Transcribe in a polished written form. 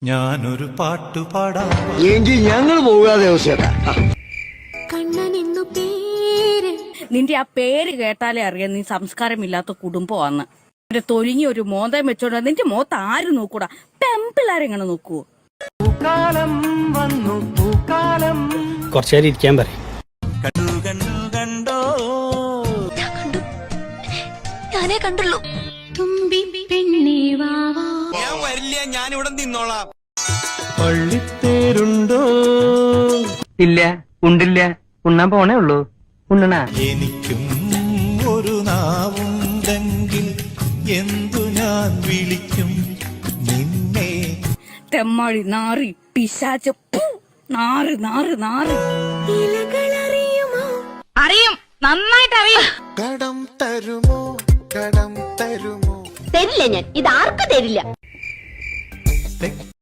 ഞാനൊരു പാട്ടു പാടാം എങ്കിൽ ഞങ്ങൾ പോകാതെ നിന്റെ ആ പേര് കേട്ടാലേ അറിയാം നീ സംസ്കാരമില്ലാത്ത കുടുംബമാന്ന്. ഒരു തൊലിഞ്ഞ ഒരു മോന്തം വെച്ചോണ്ട് നിന്റെ മോത്ത് ആര് നോക്കൂടാ? പെമ്പിള്ളാരെങ്ങനെ നോക്കൂ? കുറച്ചേരം ഇരിക്കാൻ പറയും. ഞാനേ കണ്ടുള്ളൂ. തുമ്പി പെണ്ണേ വാവാ. ഞാൻ വരില്ല, ഞാനിവിടെ നിന്നോളാം. പള്ളിത്തേരുണ്ടോ? ഇല്ല, ഉണ്ടില്ല, ഉണ്ണാൻ പോണേ ഉള്ളൂ. ഉണ്ണണ എനിക്കും ഒരു നാവുണ്ടെങ്കിൽ എന്തു ഞാൻ വിളിക്കും നിന്നെ? തെമ്മാടി നാറി പിശാച്, നാറ് നാറ് നാറ്. അറിയും, നന്നായിട്ട് അറിയും. കടം തരുമോ, കടം തരുമോ? തരില്ല, ഞാൻ ഇതാർക്കും തരില്ല.